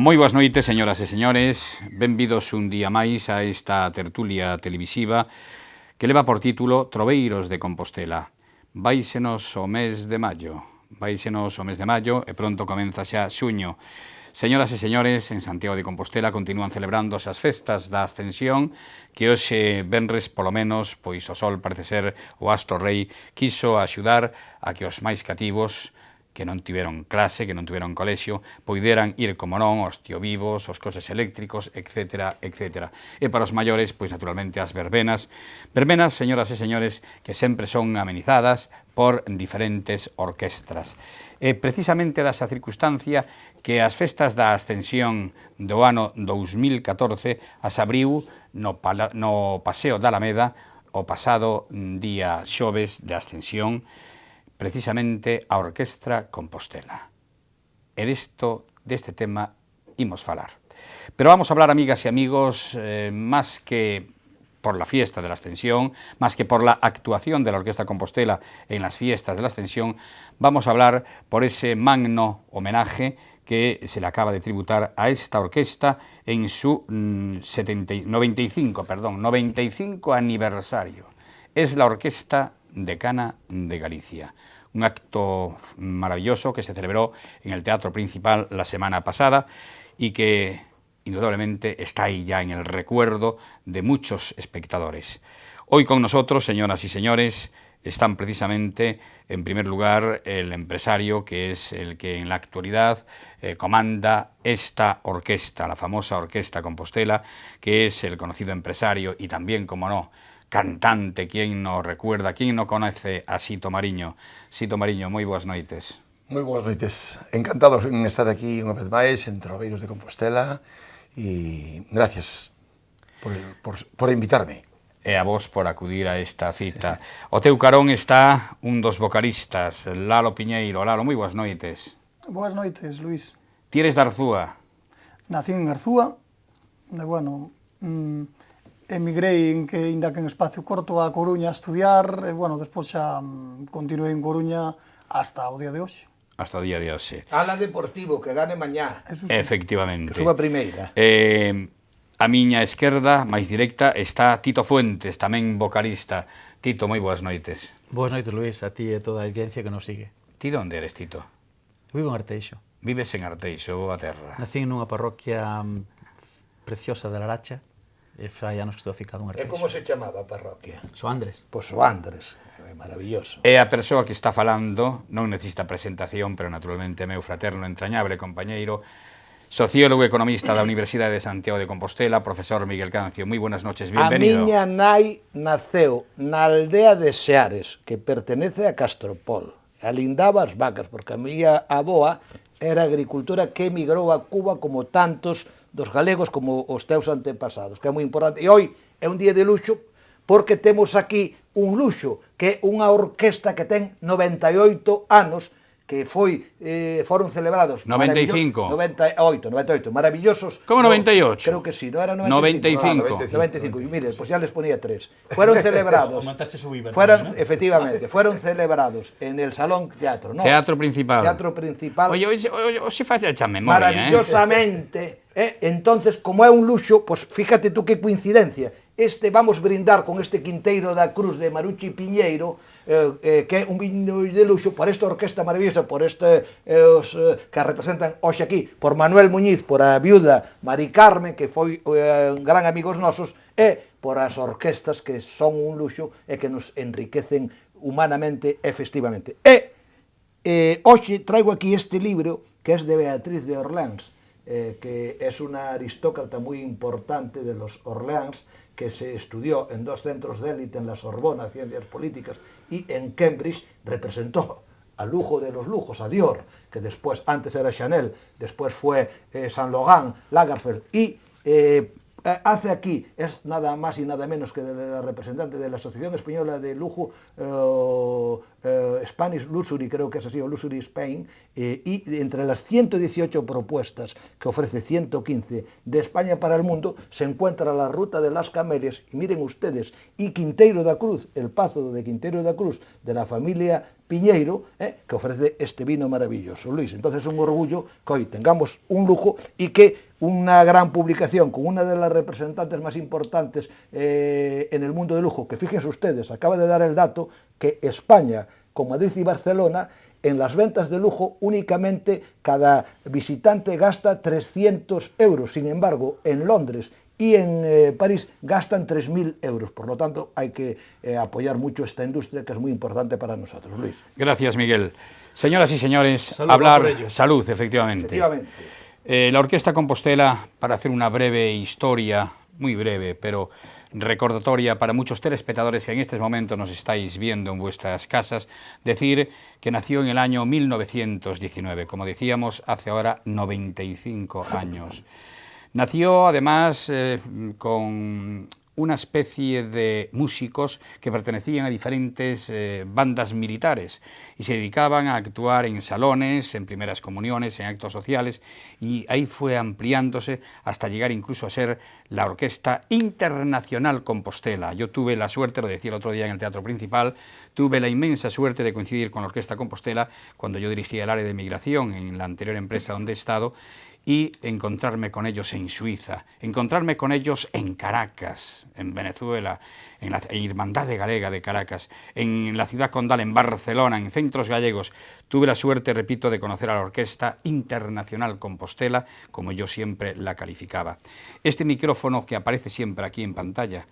Moi boas noites, señoras e señores. Benvidos un día máis a esta tertulia televisiva que leva por título Troveiros de Compostela. Váisenos o mes de maio. E pronto comeza xa xuño. Señoras e señores, en Santiago de Compostela continúan celebrándose as festas da Ascensión, que hoxe venres, polo menos, pois o sol parece ser o astro rei, quiso axudar a que os máis cativos, que non tiveron clase, que non tiveron colexio, poideran ir, como non, aos tiovivos, aos coches eléctricos, etc., etc. E para os maiores, pois naturalmente as verbenas. Verbenas, señoras e señores, que sempre son amenizadas por diferentes orquestras. E precisamente dasa circunstancia que as festas da Ascensión do ano 2014 as abriu no Paseo da Alameda o pasado día xoves de Ascensión, precisamente a Orquestra Compostela. E deste tema imos falar. Pero vamos a hablar, amigas e amigos, más que por la fiesta de la Ascensión, más que por la actuación de la Orquestra Compostela en las fiestas de la Ascensión, vamos a hablar por ese magno homenaje que se le acaba de tributar a esta orquesta en su 95 aniversario. Es la Orquesta Decana de Galicia. Un acto maravilloso que se celebró en el Teatro Principal la semana pasada y que indudablemente está ahí ya en el recuerdo de muchos espectadores. Hoy con nosotros, señoras y señores, están precisamente, en primer lugar, el empresario que es el que en la actualidad comanda esta orquesta, la famosa Orquesta Compostela, que es el conocido empresario y también, como no, cantante. ¿Quién no recuerda, quién no conoce a Sito Mariño? Sito Mariño, moi boas noites. Moi boas noites. Encantados en estar aquí unha vez máis en Troveiros de Compostela e gracias por invitarme. E a vos por acudir a esta cita. O teu carón está un dos vocalistas, Lalo Piñeiro. Lalo, moi boas noites. Boas noites, Luís. Ti eres de Arzúa? Nací en Arzúa, e, bueno, emigrei ainda que en espacio corto a Coruña a estudiar, e, bueno, despois xa continuei en Coruña hasta o día de hoxe. Hasta o día de hoxe. Ala Deportivo, que gane mañá. Eso sí. Efectivamente. Que suba primeira. A miña esquerda, máis directa, está Tito Fuentes, tamén vocalista. Tito, moi boas noites. Boas noites, Luís, a ti e toda a audiencia que nos sigue. Ti onde eres, Tito? Vivo en Arteixo. Vives en Arteixo, boa terra. Nací nunha parroquia preciosa de Laracha, e fai anos que estou ficado en E Arteixo. como se chamaba a parroquia? Soandres. Pois o Andres, é maravilloso. E a persoa que está falando non necesita presentación, pero naturalmente meu fraterno, entrañable compañeiro, sociólogo e economista da Universidade de Santiago de Compostela, profesor Miguel Cancio. Moi buenas noches, bienvenido. A miña nai naceu na aldea de Seares, que pertenece a Castropol. Alindaba as vacas, porque a miña aboa era agricultora que emigrou a Cuba como tantos dos galegos como os teus antepasados, que é moi importante. E hoy é un día de luxo porque temos aquí un luxo, que é unha orquesta que ten 98 anos, que foron celebrados 95. 98, maravillosos. Como 98? Creo que sí, no era 95. 95. Y mire, pues ya les ponía 3. Fueron celebrados. Efectivamente, fueron celebrados en el Salón Teatro, ¿no? Teatro Principal. Teatro Principal. Oye, se falla esa memoria, maravillosamente. Entonces, como é un luxo, pues fíjate tú qué coincidencia. Vamos brindar con este Quinteiro da Cruz de Maruchi Piñeiro, que é un viño de luxo, por esta orquesta maravillosa, por os que representan hoxe aquí, por Manuel Muñiz, por a viuda Mari Carmen, que foi un gran amigos nosos, e por as orquestas que son un luxo e que nos enriquecen humanamente e festivamente. Hoxe traigo aquí este libro, que é de Beatriz de Orleans, que é unha aristócrata moi importante de los Orleans, que se estudió en 2 centros de élite en la Sorbona, Ciencias Políticas, y en Cambridge representó al lujo de los lujos, a Dior, que después, antes era Chanel, después fue Saint Laurent, Lagerfeld, y hace aquí, es nada más y nada menos que la representante de la Asociación Española de Lujo Spanish Luxury, creo que es así, o Luxury Spain, y entre las 118 propuestas que ofrece 115 de España para el mundo, se encuentra la Ruta de las Camelias, y miren ustedes, y Quinteiro da Cruz, el Pazo de Quinteiro da Cruz, de la familia Piñeiro, que ofrece este vino maravilloso. Luis, entonces es un orgullo que hoy tengamos un lujo y que una gran publicación con una de las representantes más importantes en el mundo del lujo, que fíjense ustedes, acaba de dar el dato que España, con Madrid y Barcelona, en las ventas de lujo únicamente cada visitante gasta 300 euros. Sin embargo, en Londres y en París gastan 3.000 euros. Por lo tanto, hay que apoyar mucho esta industria, que es muy importante para nosotros. Luis. Gracias, Miguel. Señoras y señores, Salud, hablar... Salud, efectivamente. Efectivamente. La Orquesta Compostela, para hacer una breve historia, muy breve, pero recordatoria para muchos telespectadores que en este momento nos estáis viendo en vuestras casas, decir que nació en el año 1919, como decíamos, hace ahora 95 años. Nació además con una especie de músicos que pertenecían a diferentes bandas militares y se dedicaban a actuar en salones, en primeras comuniones, en actos sociales, y ahí fue ampliándose hasta llegar incluso a ser la Orquesta Internacional Compostela. Yo tuve la suerte, lo decía el otro día en el Teatro Principal, tuve la inmensa suerte de coincidir con la Orquesta Compostela cuando yo dirigía el área de migración en la anterior empresa donde he estado, y encontrarme con ellos en Suiza, encontrarme con ellos en Caracas, en Venezuela, en la Hermandad Galega de Caracas, en la Ciudad Condal, en Barcelona, en centros gallegos. Tuve la suerte, repito, de conocer a la Orquesta Internacional Compostela, como yo siempre la calificaba. Este micrófono que aparece siempre aquí en pantalla,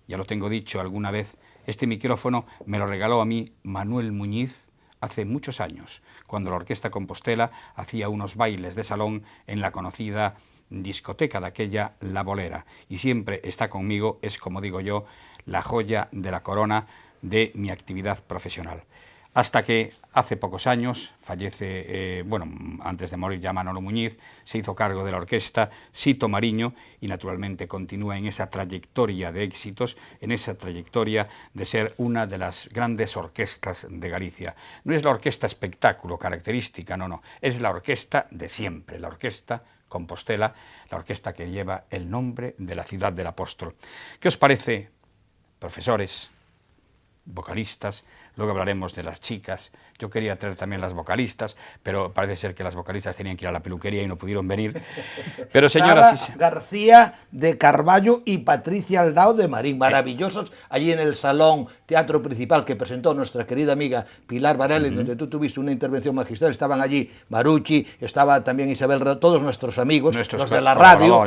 ya lo tengo dicho alguna vez, este micrófono me lo regaló a mí Manuel Muñiz, hace muchos años, cuando la Orquesta Compostela hacía unos bailes de salón en la conocida discoteca de aquella La Bolera. Y siempre está conmigo, es como digo yo, la joya de la corona de mi actividad profesional. Hasta que hace pocos años fallece, antes de morir ya Manolo Muñiz, se hizo cargo de la orquesta Sito Mariño y naturalmente continúa en esa trayectoria de éxitos, en esa trayectoria de ser una de las grandes orquestas de Galicia. No es la orquesta espectáculo característica, no, es la orquesta de siempre, la Orquesta Compostela, la orquesta que lleva el nombre de la ciudad del apóstol. ¿Qué os parece, profesores, vocalistas? Luego hablaremos de las chicas. Yo quería traer también las vocalistas, pero parece ser que las vocalistas tenían que ir a la peluquería y no pudieron venir. Pero señoras Sara García de Carballo y Patricia Aldao de Marín, maravillosos, allí en el Salón Teatro Principal que presentó nuestra querida amiga Pilar Varela, donde tú tuviste una intervención magistral. Estaban allí Marucci, estaba también Isabel, todos nuestros amigos, los de la radio,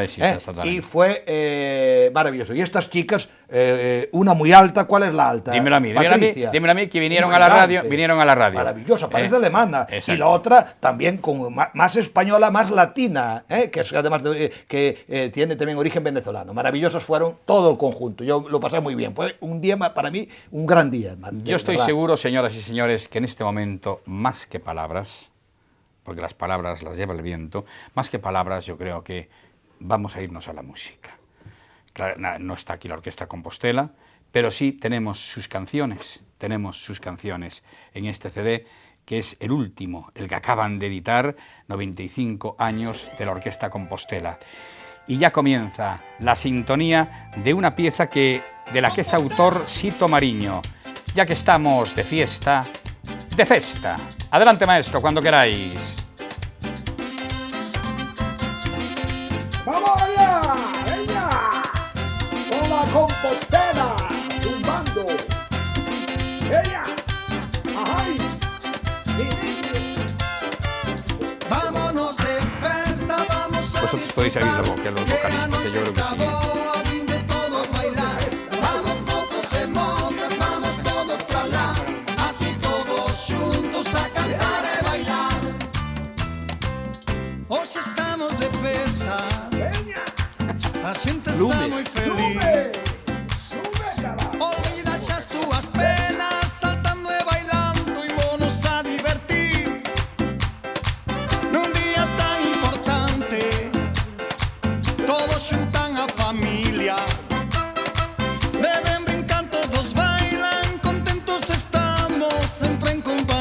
y fue maravilloso. Y estas chicas, una muy alta, ¿cuál es la alta? Dímelo a mí, Patricia. dímelo a mí, que vinieron a la radio. Maravillosa, parece alemana. Exacto. Y la otra también como más española, más latina, que es además que tiene también origen venezolano. Maravillosos fueron todo el conjunto. Yo lo pasé muy bien. Fue un día para mí, un gran día. Yo estoy seguro, señoras y señores, que en este momento, más que palabras, porque las palabras las lleva el viento, más que palabras, yo creo que vamos a irnos a la música. Claro, no está aquí la Orquesta Compostela, pero sí tenemos sus canciones en este CD, que es el último, el que acaban de editar, 95 años de la Orquesta Compostela. Y ya comienza la sintonía de una pieza de la que es autor Sito Mariño, ya que estamos de fiesta, de festa. Adelante, maestro, cuando queráis. ¡Vamos allá! ¡Venga! ¡Con la Compostela! ¡Tumbando! ¡Ella! ¡Ajay! Vámonos de festa, vamos a Vosotros podéis salir los vocalistas, que yo creo que sí. de todos bailar. Vamos todos en montes, vamos todos para allá. Así todos juntos a cantar y bailar. Hoy estamos de festa, la gente está muy feliz. Olvida ya tus penas, saltando y bailando y vámonos a divertir. Num día tan importante, todos juntan a familia. Beben, brincan, todos bailan, contentos estamos, siempre en compañía.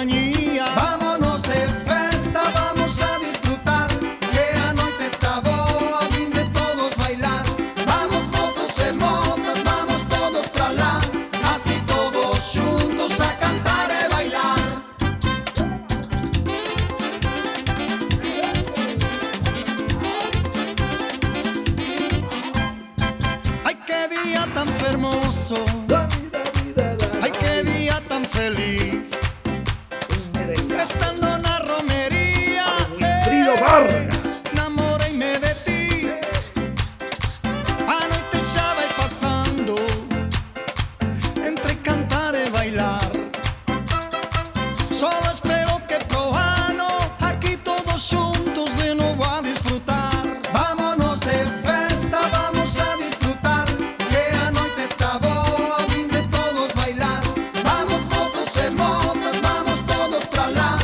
Solo espero que pro ano aquí todos xuntos de novo a disfrutar. Vámonos de festa, vamos a disfrutar, que a noite está boa, vinde todos bailar. Vamos mozos e mozas, vamos todos pra lá,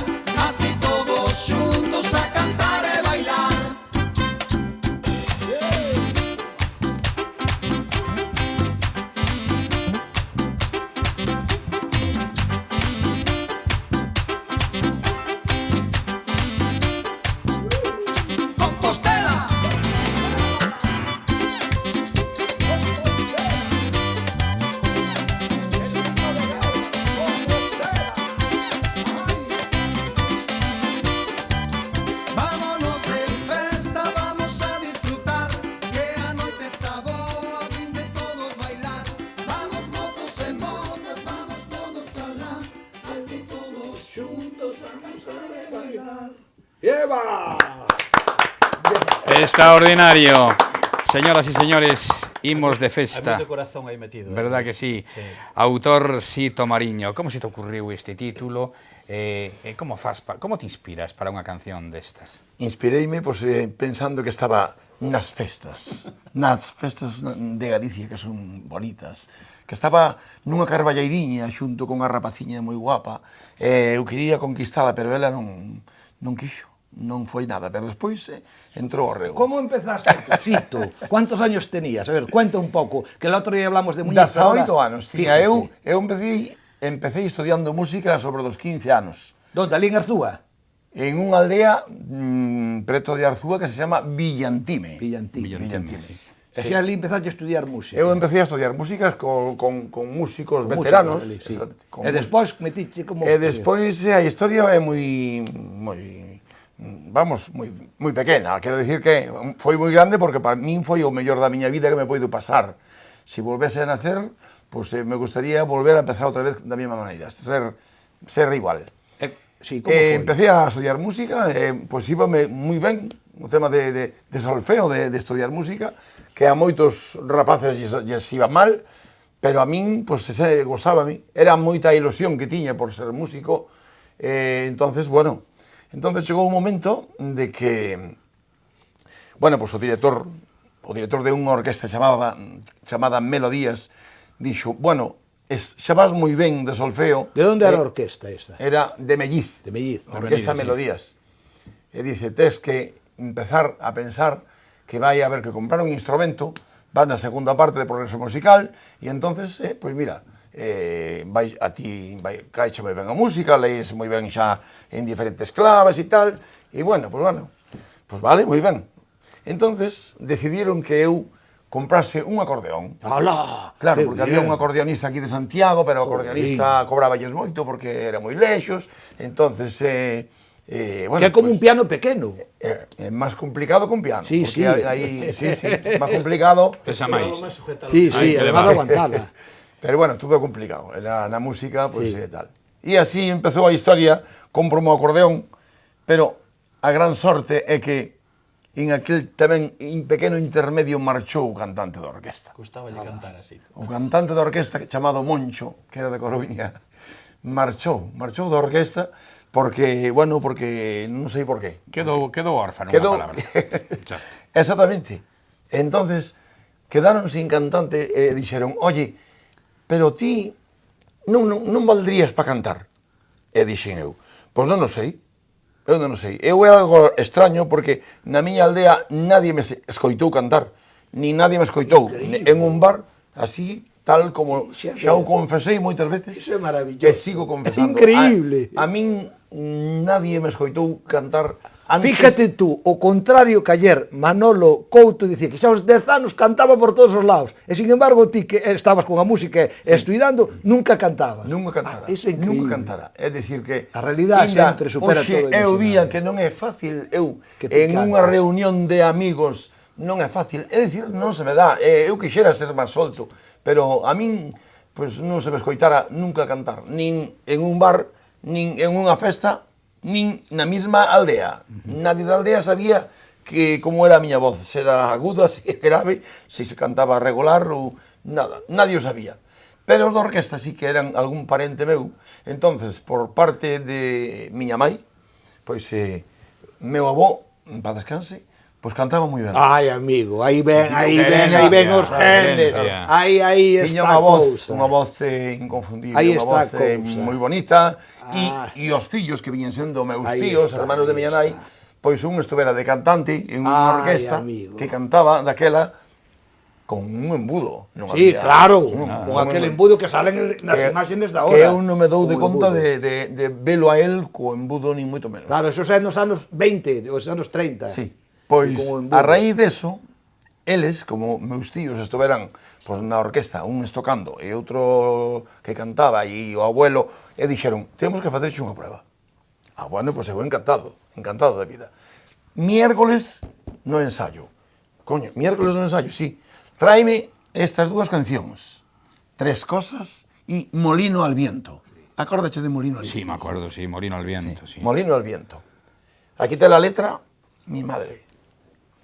así todos xuntos a cantar e bailar. Compostela. Vámonos de festa, vamos a disfrutar, que a noite está boa, vinde todos bailar. Vamos mozos e mozas, vamos todos pra lá, así todos xuntos a cantar e bailar. ¡Eva! Extraordinario. Señoras y señores, imos de Hai festa. moito corazón aí metido. Verdad que sí. Sí. Autor Sito Mariño. Como se te ocurriu este título? Como te inspiras para unha canción destas? Inspireime pensando que estaba nas festas de Galicia, que son bonitas, que estaba nunha carballeiriña xunto con unha rapaciña moi guapa, eu quería conquistala, pero ela non quixo, non foi nada, pero despois entrou ao reo. ¿Cómo empezaste tú, Sito? ¿Cuántos años tenías? A ver, cuenta un pouco, que el otro día hablamos de Muñiz. 18 anos, tiña Fíjate. eu empecé estudiando música sobre os 15 anos. Donde, ali en Arzúa? En unha aldea preto de Arzúa que se chama Villantime. Villantime. E xa ali empezaste a estudiar música. Eu empecé a estudiar músicas con músicos veteranos. Músicos, ali, sí. Con E despois metiche como... E despois a historia é moi pequena. Quero dicir que foi moi grande porque para min foi o mellor da miña vida que me poido pasar. Se volvese a nacer, pues me gustaría volver a empezar outra vez da mesma maneira, ser igual. Sí, como foi? Empecé a estudiar música, pois íbame moi ben o tema de solfeo, de estudiar música, que a moitos rapaces lles iba mal, pero a min, pois, gostaba a mí. Era moita ilusión que tiña por ser músico, entonces chegou un momento de que, bueno, pois o director de unha orquesta chamada Melodías, dixo, bueno, xa vas moi ben de solfeo. De onde era a orquesta esa? Era de Melliz. De Melliz. A orquesta Melodías. E dice, tes que empezar a pensar que vai haber que comprar un instrumento, vas na segunda parte de progreso musical, e entonces, pois mira, caixa moi ben a música, lees moi ben xa en diferentes claves e tal, e bueno, pois vale, moi ben. Entonces, decidieron que eu comprase un acordeón. ¡Hala! Claro, porque había un acordeonista aquí de Santiago, pero o acordeonista cobraballes moito porque era moi lexos, entonces, bueno... Que é como un piano pequeno. É máis complicado que un piano. Sí, porque sí. Aí, máis complicado. Pesa máis. Sí, Hai que además levar. de aguantarla. Pero bueno, todo é complicado. Na música, pois, tal. E así empezou a historia, compro un acordeón, pero a gran sorte é que en aquel tamén pequeno intermedio marchou o cantante da orquesta. Gustaba de cantar así. O cantante da orquesta chamado Moncho, que era de Coruña, marchou da orquesta porque non sei por qué. Quedou órfano, Quedou... unha palabra. Exactamente. Entonces, quedaron sin cantante e dixeron, oye, pero ti non valdrías para cantar? E dixen eu, pois non o sei. Eu non o sei. Eu é algo extraño porque na miña aldea nadie me escoitou cantar, ni nadie me escoitou en un bar, así, tal como xa o confesei moitas veces. Iso é maravilloso. Que sigo confesando. Increíble. A min nadie me escoitou cantar antes. Fíjate tú, o contrario que ayer Manolo Couto dicía que xa aos 10 anos cantaba por todos os lados, e sin embargo ti que estabas con a música e estudando, nunca cantabas. Nunca cantara, Iso é increíble. nunca cantara. É dicir que A realidade sempre supera todo o é o día imaginable. que non é fácil eu Que ti en unha cantas. reunión de amigos, non é fácil. É dicir, non se me dá. Eu quixera ser máis solto, pero a min pois non se me escoitara nunca cantar, nin en un bar, nin en unha festa, nin na mesma aldea. Nadie da aldea sabía que como era a miña voz, se era aguda, se era grave, se cantaba regular ou nada. Nadie o sabía. Pero os da orquesta sí que eran algún parente meu. Entonces, por parte de miña mai, pois meu avó, en paz descanse, pois cantaba moi ben. Ai, amigo, aí ven os genes. Herencia. Aí Tiña está unha voz inconfundible, Aí unha está voz a cousa. moi bonita, Ah. e os fillos que viñen sendo meus Aí tíos, está, hermanos de aí miña nai, pois un estuvera de cantante en unha Ai, orquesta amigo. que cantaba daquela con un embudo. Non Sí, había- claro, un con aquel embudo que salen nas que- imágenes da Que hora. eu non me dou de Con conta embudo. de velo a él co embudo ni moito menos. Claro, eso é nos anos 20, os anos 30. Sí. Pois, Con o embudo. a raíz deso, eles, como meus tíos estuveran pois, na orquesta, un estocando e outro que cantaba e o abuelo, e dixeron, temos que facerche unha prueba. Ah, bueno, pois eu encantado de vida. Miércoles no ensayo. Coño, miércoles no ensayo, sí. Tráeme estas dúas cancións. Tres cosas e Molino al viento. Acórdache de Molino al viento. Sí, me acuerdo, sí, Molino al viento, sí. Molino al viento. Aquí te la letra, mi madre.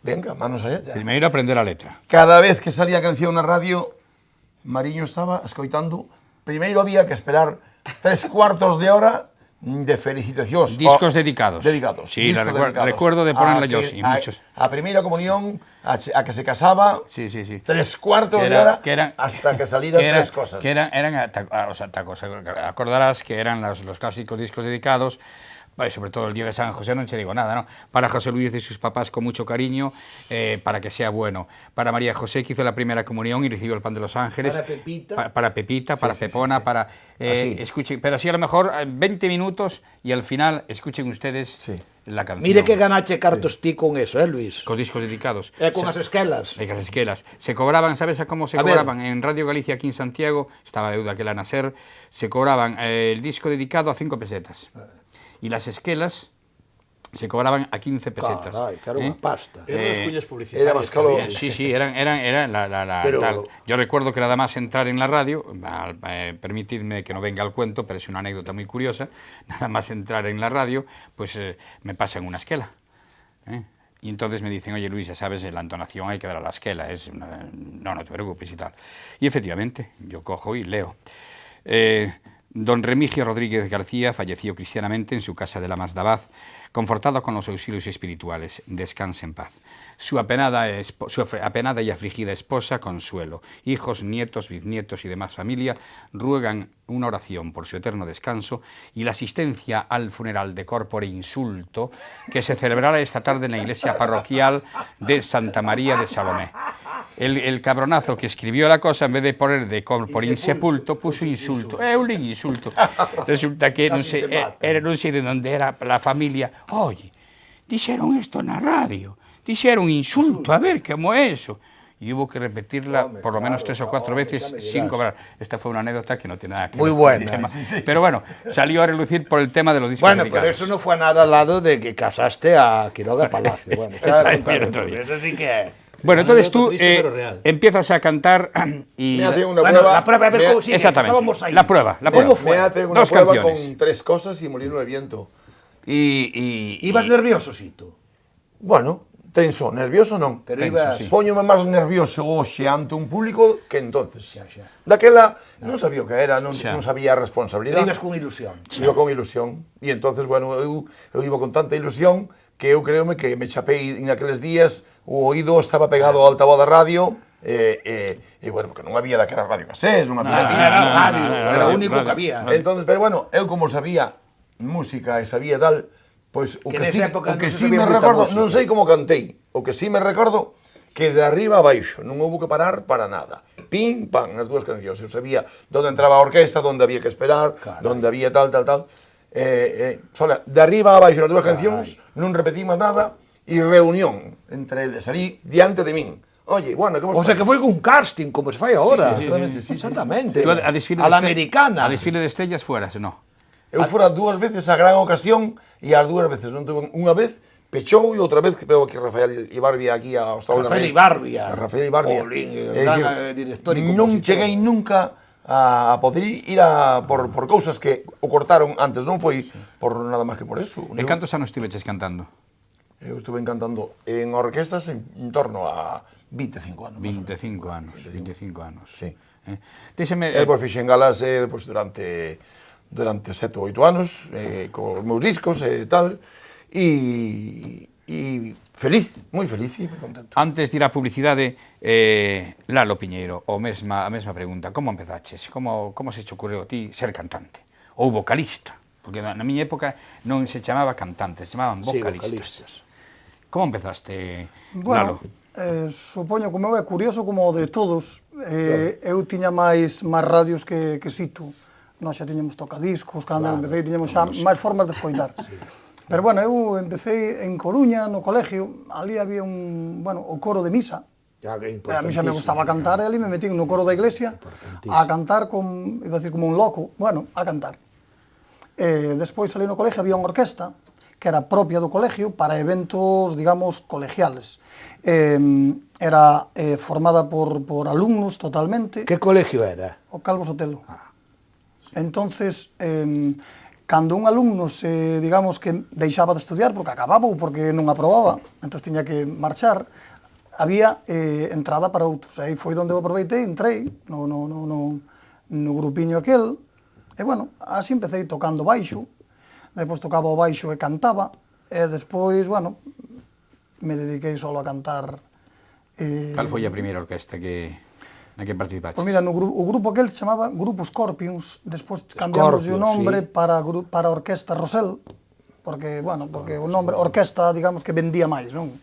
Venga, manos allá. Primeiro aprender a letra. Cada vez que salía a canción na radio, Mariño estaba escoitando. Primeiro había que esperar 3/4 de hora de felicitacións. Discos dedicados. Dedicados. Sí, discos la recuerdo de ponerla yo, sí, a, muchos. A primeira comunión, a que se casaba, Sí, sí, sí. 3/4 Que de era- hora, que eran- hasta que salieran que eran- tres cosas. Que eran o sea, tacos. Acordarás que eran los clásicos discos dedicados, vale, sobre todo el día de San José, no te digo nada, ¿no? Para José Luis de sus papás con mucho cariño, para que sea bueno. Para María José, que hizo la primera comunión y recibió el pan de los ángeles. Para Pepita. Para Pepita, para sí, Pepona, sí. para... Así. Escuchen, pero así a lo mejor 20 minutos y al final escuchen ustedes Sí. la canción. Mire que ganache cartos ti con eso, Luis? Con discos dedicados. Con as esquelas. De las esquelas. Se cobraban, ¿sabes a cómo se A ver. cobraban? En Radio Galicia, aquí en Santiago, estaba deuda que la Naser, se cobraban el disco dedicado a 5 pesetas. Y las esquelas se cobraban a 15 pesetas. Carai, que era unha pasta. Eran Eh, as cuñas era publicitarias más que caro. había. Sí, sí, eran la Pero- tal. Yo recuerdo que nada más entrar en la radio, permitidme que no venga al cuento, pero es una anécdota muy curiosa, nada más entrar en la radio, pues me pasan una esquela. Y entonces me dicen, oye Luis, ya sabes, la entonación hay que dar a la esquela, no te preocupes y tal. Y efectivamente, yo cojo y leo. Don Remigio Rodríguez García falleció cristianamente en su casa de la Masdabaz, confortado con los auxilios espirituales. Descanse en paz. Su apenada y afligida esposa, Consuelo, hijos, nietos, bisnietos y demás familia ruegan una oración por su eterno descanso y la asistencia al funeral de corpore insulto que se celebrará esta tarde en la iglesia parroquial de Santa María de Salomé. El cabronazo que escribió la cosa, en vez de poner de corpore insepulto, puso insulto. Un insulto. Resulta que non sei de onde era la familia. Oye, dixeron isto na radio. Dixeron insulto, a ver, como é eso? Y hubo que repetirla por lo menos 3 o 4 veces sin cobrar. Esta fue una anécdota que no tiene nada que Muy ver buena. con el tema. Pero bueno, salió a relucir por el tema de los discos Bueno, pero dedicados. eso no fue nada al lado de que casaste a Quiroga Palacio. Bueno, Esa claro, es bien otro día. eso sí que es. Bueno, entonces Anécdota tú triste, pero real. empiezas a cantar y... Me hacen una Bueno, prueba. la prueba, a ver cómo sigue. Exactamente, Estábamos ahí. la prueba. ¿Cómo fue? Me hacen una Dos prueba canciones. con tres cosas y Molino al viento. Y Ibas nervioso, Sito. bueno, tenso, nervioso non. Pero Tenso, ibas... sí. Póñome máis nervioso hoxe ante un público que entonces. Xa. Daquela non sabía o que era, non Xa. sabía a Pero responsabilidade. ibas con ilusión. Iba con ilusión. E entonces, bueno, eu iba con tanta ilusión que eu creome que me chapei en aqueles días, o oído estaba pegado ao altavoz da radio, bueno, porque non había daquela radio casés, non había... Era radio, era o único que radio. había. Entonces, pero bueno, eu como sabía música e sabía tal, pois o Que que, nesa sí, época o que non se sí sabía me moita recordo, música. non sei como cantei, o que sí me recordo que de arriba a baixo non houve que parar para nada. Pim, pam, as dúas cancións. Eu sabía onde entraba a orquesta, onde había que esperar, onde había tal. Sola, de arriba a baixo as dúas cancións, non repetimos nada, e reunión entre eles, ali diante de min. Oye, bueno, que O sea que foi un casting, como se fai ahora. Sí, exactamente, sí, sí, Exactamente. Tú a desfile A de la estre- americana. A desfile de estrellas fueras, no. Eu fora dúas veces a gran ocasión e as dúas veces non tuve unha vez pechou e outra vez que pego aquí Rafael Ibarbia aquí ao Estado Rafael Ibarbia. Rafael Ibarbia. Jolín, É gran director e non compositor. cheguei nunca a poder ir por cousas que o cortaron antes, non foi por nada máis que por eso. En cantos anos estiveches cantando? Eu estuve cantando en orquestas en torno a 25 anos. máis ou menos. 25 anos, 25 anos. Sí. Díxeme, E pois fixen galas pois, durante 7 ou 8 anos, cos meus discos e tal, e feliz, moi feliz e moi contento. antes de ir á publicidade, Lalo Piñeiro, a mesma pregunta, como empezaches? Como se te ocurreu a ti ser cantante? Ou vocalista? Porque na miña época non se chamaba cantantes, se chamaban vocalistas. Como empezaste, Bueno, Lalo? supoño que o meu é curioso como o de todos. Eu tiña máis radios que Situ. Nós xa tiñamos tocadiscos, cando empecé tiñamos xa máis formas de escoitar. Pero bueno, eu empecé en Coruña, no colegio, ali había o coro de misa. Ya, que A mí xa me gustaba cantar e ali me metín no coro da iglesia a cantar iba a decir como un loco, a cantar. Despois ali no colegio había unha orquesta que era propia do colegio para eventos, digamos, colegiales. Era formada por alumnos totalmente. Que colegio era? O Calvo Sotelo. Entonces, cando un alumno digamos que deixaba de estudiar porque acababa ou porque non aprobaba, entón tiña que marchar, había entrada para outros. Aí foi onde eu aproveitei, entrei no grupiño aquel, e bueno, así empecé tocando baixo, depois tocaba o baixo e cantaba, e despois, bueno, me dediquei solo a cantar. Cal foi a primeira orquesta na que participaste? Pois mira, o grupo aquel se chamaba Grupo Scorpions, despois cambiamos o nombre para a Orquesta Rosell, porque o nombre, orquesta, digamos, que vendía máis, non?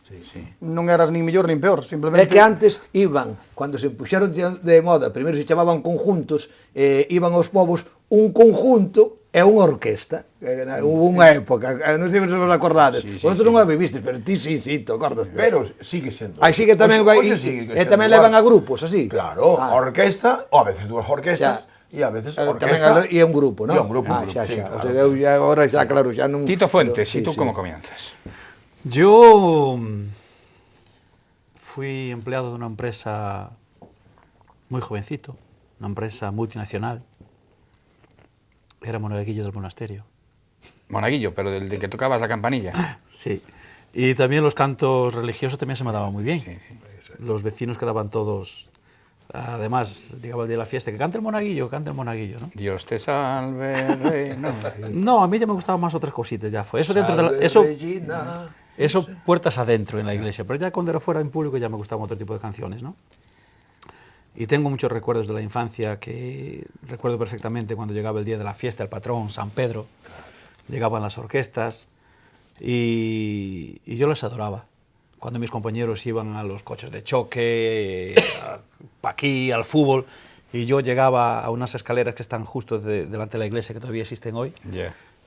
Non eras nin mellor nin peor, simplemente... É que antes iban, cando se puxeron de moda, primeiro se chamaban conjuntos, iban aos povos un conjunto e unha orquesta. Hubo unha época, non sei se vos acordades. Vosotros non a vivistes, pero ti sí, te acordas. Pero sigue sendo. Aí sigue tamén, e tamén levan a grupos, así. Claro, orquesta, ou a veces dúas orquestas, e a veces orquesta... E un grupo, non? E un grupo, xa. sí, O sea, eu agora xa, claro, xa non... Tito Fuentes, ¿y tú cómo comienzas? Yo fui empleado de una empresa muy jovencito, una empresa multinacional. Era monaguillo del monasterio. Monaguillo, pero del de que tocabas la campanilla. Sí. Y también los cantos religiosos también se me daban muy bien. Sí. Los vecinos quedaban todos... Además, llegaba el día de la fiesta, que cante el monaguillo, ¿no? Dios te salve, reina. No, a mí ya me gustaban más otras cositas, ya fue. Eso dentro de la, eso puertas adentro en la iglesia, pero ya cuando era fuera en público ya me gustaban otro tipo de canciones, ¿no? Y tengo muchos recuerdos de la infancia que recuerdo perfectamente cuando llegaba el día de la fiesta, el patrón, San Pedro, llegaban las orquestas y yo les adoraba. Cuando mis compañeros iban a los coches de choque, pa' aquí, al fútbol, y yo llegaba a unas escaleras que están justo delante de la iglesia, que todavía existen hoy,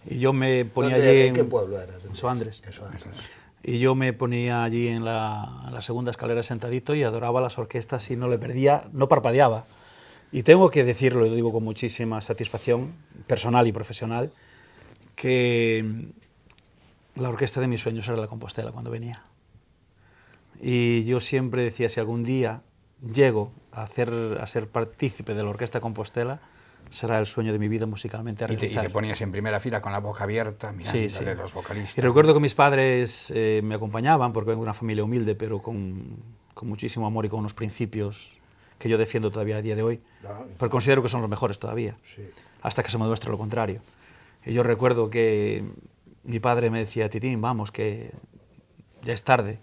y yo me ponía allí... ¿En qué pueblo era? En Soandres. Y yo me ponía allí en la segunda escalera sentadito y adoraba las orquestas y no le perdía, no parpadeaba. Y tengo que decirlo, lo digo con muchísima satisfacción personal y profesional, que la orquesta de mis sueños era la Compostela cuando venía. Y yo siempre decía, si algún día llego a ser partícipe de la Orquesta Compostela, será el sueño de mi vida musicalmente a realizar. Y te ponías en primera fila con la boca abierta, mirando a los vocalistas. Y recuerdo que mis padres me acompañaban, porque vengo de una familia humilde, pero con muchísimo amor y con unos principios que yo defiendo todavía a día de hoy, pero considero que son los mejores todavía, hasta que se me demuestre lo contrario. Y yo recuerdo que mi padre me decía, Titín, vamos, que ya es tarde.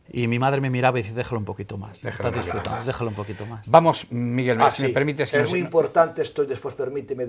Y mi madre me miraba y decía, déjalo un poquito más, estás disfrutando, déjalo un poquito más. Vamos, Miguel, si me permites... Es muy importante esto, después permíteme,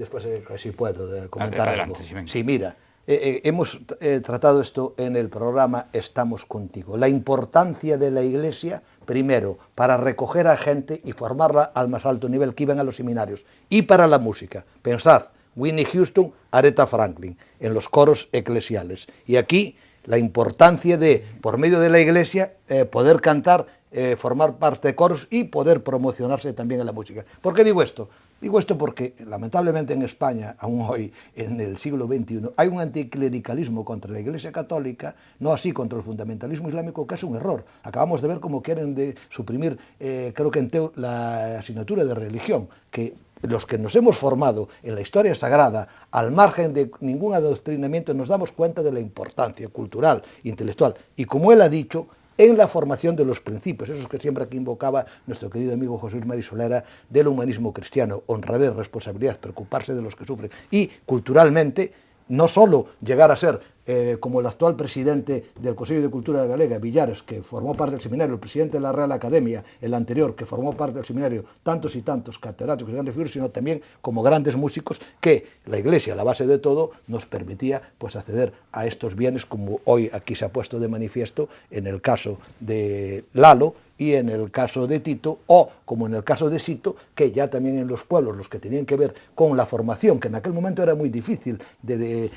si puedo comentar adelante, algo. Sí, mira, hemos tratado esto en el programa Estamos Contigo. La importancia de la Iglesia, primero, para recoger a gente y formarla al más alto nivel que iban a los seminarios. Y para la música. Pensad, Whitney Houston, Aretha Franklin, en los coros eclesiales. Y aquí... la importancia de, por medio de la iglesia, poder cantar, formar parte de coros y poder promocionarse también en la música. ¿Por qué digo esto? Digo esto porque, lamentablemente en España, aún hoy, en el siglo XXI, hay un anticlericalismo contra la Iglesia Católica, no así contra el fundamentalismo islámico, que es un error. Acabamos de ver cómo quieren suprimir, creo que en TEU, la asignatura de religión, que los que nos hemos formado en la historia sagrada, al margen de ningún adoctrinamiento, nos damos cuenta de la importancia cultural, intelectual. Y como él ha dicho, en la formación de los principios, esos que siempre aquí invocaba nuestro querido amigo José Luis Mari Solera, del humanismo cristiano, honradez, responsabilidad, preocuparse de los que sufren, y culturalmente, no solo llegar a ser como el actual presidente del Consejo de Cultura de Galega, Villares, que formó parte del seminario, el presidente de la Real Academia, el anterior, que formó parte del seminario, tantos y tantos catedráticos y grandes figuras, sino también como grandes músicos, que la Iglesia, la base de todo, nos permitía pues acceder a estos bienes, como hoy aquí se ha puesto de manifiesto en el caso de Lalo y en el caso de Tito, o como en el caso de Sito, que ya también en los pueblos, los que tenían que ver con la formación, que en aquel momento era muy difícil de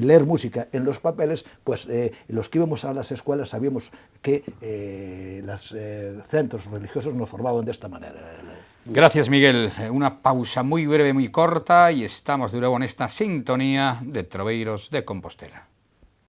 leer música en los papeles, pues los que íbamos a las escuelas sabíamos que los centros religiosos nos formaban de esta manera. Gracias, Miguel. Una pausa muy breve, muy corta, y estamos de nuevo en esta sintonía de Troveiros de Compostela.